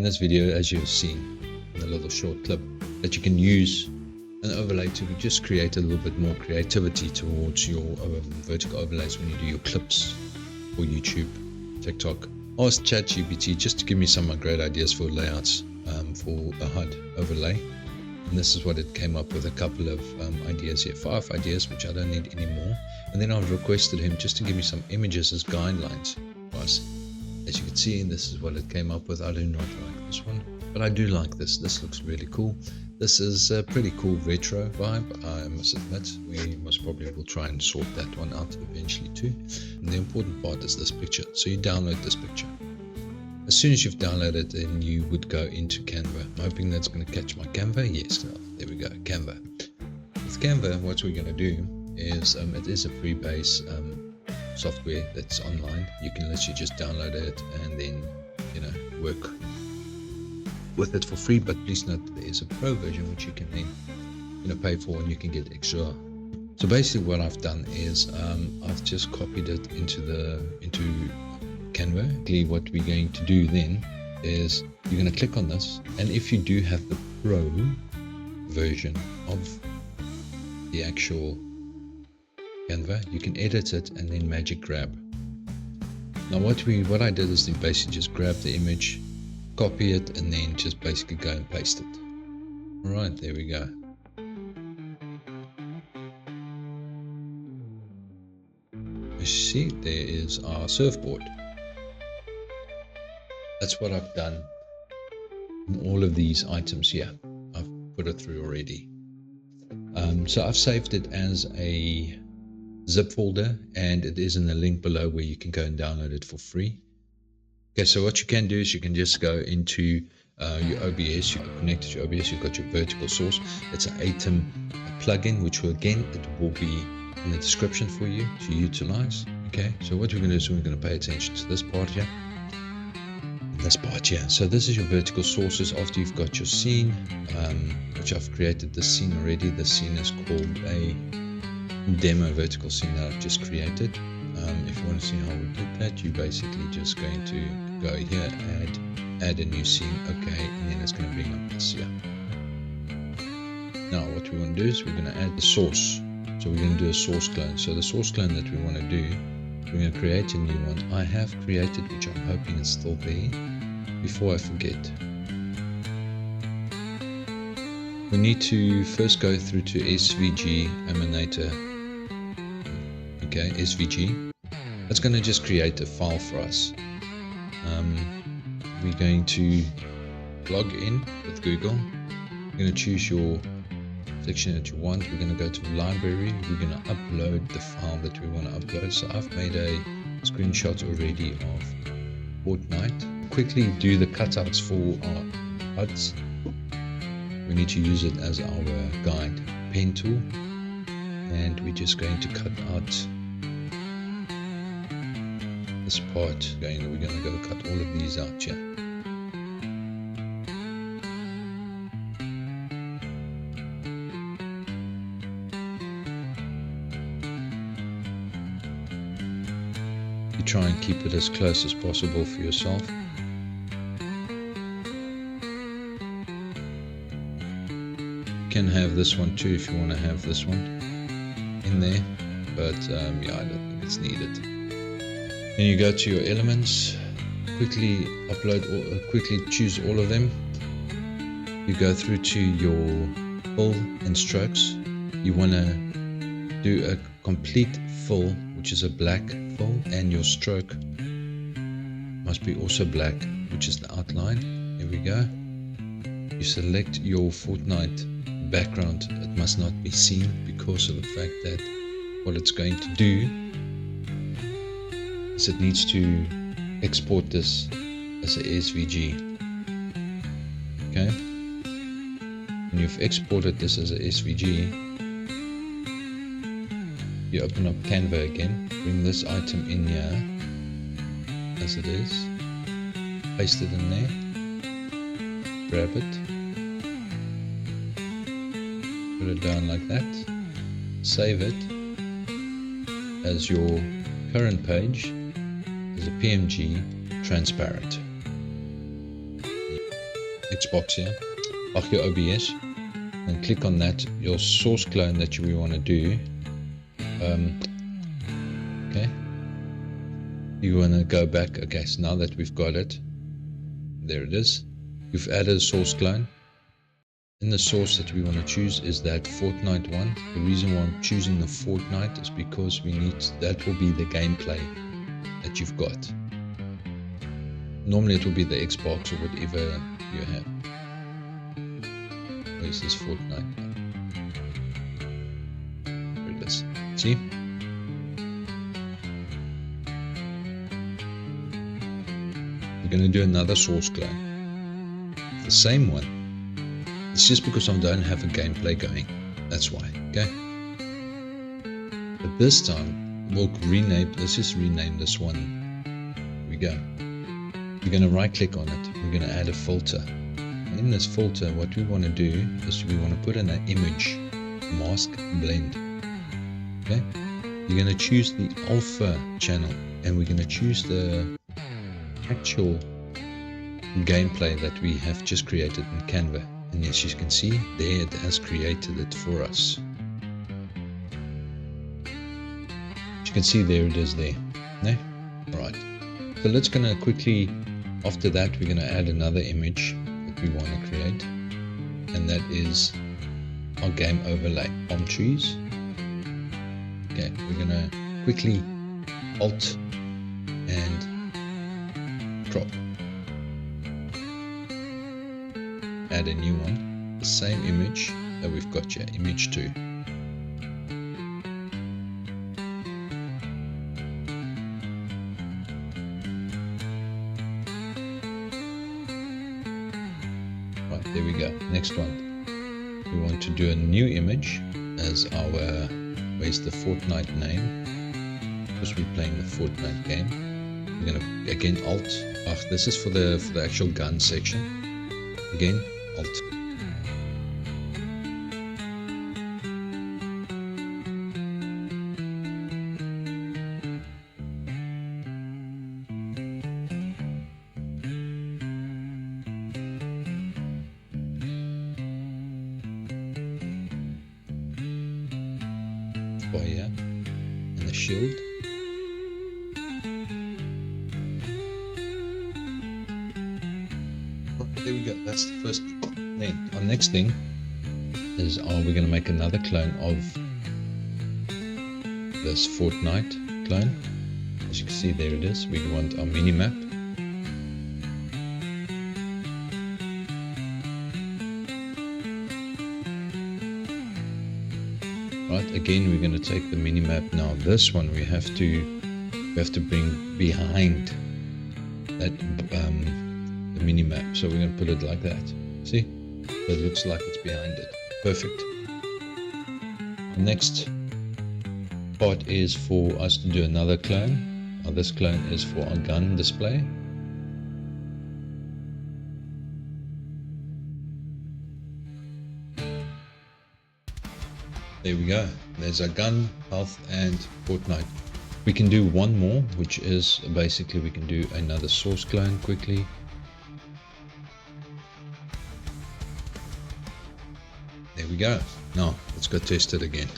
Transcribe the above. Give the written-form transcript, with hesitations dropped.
In this video, as you've seen in the little short clip, that you can use an overlay to just create a little bit more creativity towards your vertical overlays when you do your clips for YouTube, TikTok. Ask ChatGPT just to give me some great ideas for layouts for a HUD overlay. And this is what it came up with, a couple of ideas here, 5 ideas, which I don't need anymore. And then I've requested him just to give me some images as guidelines. As you can see, this is what it came up with. I do not like this one, but I do like this. This looks really cool. This is a pretty cool retro vibe, I must admit. We most probably will try and sort that one out eventually too. And the important part is this picture. So you download this picture. As soon as you've downloaded, then you would go into Canva. I'm hoping that's going to catch my Canva. Yes, there we go, Canva. With Canva, what we're going to do is, it is a free base software that's online. You can literally just download it and then, work with it for free. But please note there is a pro version which you can then, pay for, and you can get extra. So basically, what I've done is I've just copied it into Canva. What we're going to do then is you're going to click on this, and if you do have the pro version of the actual Canva, you can edit it and then magic grab. Now what I did is then basically just grab the image, copy it, and then just basically go and paste it. Alright, there we go. You see, there is our surfboard. That's what I've done in all of these items here. I've put it through already. So I've saved it as a zip folder, and it is in the link below where you can go and download it for free. Okay, so what you can do is you can just go into your OBS. You can connect to your OBS. You've got your vertical source. It's an Atom plugin, which will, again, it will be in the description for you to utilize. Okay, so what we're going to do is we're going to pay attention to this part here. So this is your vertical sources. After you've got your scene, which I've created this scene already. The scene is called a demo vertical scene that I've just created. If you want to see how we did that, you're basically just going to go here, add a new scene, okay, and then it's going to bring up this here. Now what we want to do is we're going to add the source. So we're going to do a source clone. So the source clone that we want to do, we're going to create a new one. I have created, which I'm hoping is still there. Before I forget, we need to first go through to SVG emanator. Okay, SVG. That's going to just create a file for us. We're going to log in with Google. We're going to choose your section that you want. We're going to go to library. We're going to upload the file that we want to upload. So I've made a screenshot already of Fortnite. Quickly do the cutouts for our HUDs. We need to use it as our guide pen tool, and we're just going to cut out this part. We're going to go cut all of these out here. You try and keep it as close as possible for yourself. You can have this one too if you want to have this one in there, but yeah, I don't think it's needed. Then you go to your elements, quickly choose all of them. You go through to your fill and strokes. You want to do a complete fill, which is a black fill, and your stroke must be also black, which is the outline. Here we go. You select your Fortnite background. It must not be seen because of the fact that what it's going to do is it needs to export this as a SVG. Okay, when you've exported this as a SVG, you open up Canva again, bring this item in here as it is, paste it in there, grab it, put it down like that, save it as your current page as a PNG transparent. Xbox here, off your OBS, and click on that, your source clone that we want to do. Okay, you want to go back. Okay, so now that we've got it, there it is. You've added a source clone. And the source that we want to choose is that Fortnite one. The reason why I'm choosing the Fortnite is because we need, that will be the gameplay that you've got. Normally it will be the Xbox or whatever you have. Where's this Fortnite? There it is. See? We're going to do another source clone. The same one. It's just because I don't have a gameplay going. That's why. Okay? But this time, we'll rename, let's just rename this one. Here we go. We're going to right click on it. We're going to add a filter. In this filter, what we want to do is we want to put in an image, mask, blend. Okay? You're going to choose the alpha channel, and we're going to choose the actual gameplay that we have just created in Canva. And as you can see, there it has created it for us. As you can see, there it is there. No? Alright. So let's gonna quickly, after that, we're gonna add another image that we want to create. And that is our game overlay, palm trees. Okay, we're gonna quickly alt and crop. Add a new one, the same image that we've got here, image 2. Right, there we go. Next one. We want to do a new image as our, where's the Fortnite name? Because we're playing the Fortnite game. We're gonna again alt. This is for the actual gun section. Again, alt. Fire and the shield. There we go, that's the first thing. Then our next thing is, we're going to make another clone of this Fortnite clone. As you can see, there it is. We want our mini map. Right, again we're going to take the mini map. Now this one we have to bring behind that the mini map, so we're going to put it like that. See, so it looks like it's behind it. Perfect. The next part is for us to do another clone. Now this clone is for our gun display. There we go. There's our gun, health, and Fortnite. We can do one more, which is basically we can do another source clone quickly. There we go. Now let's go test it again.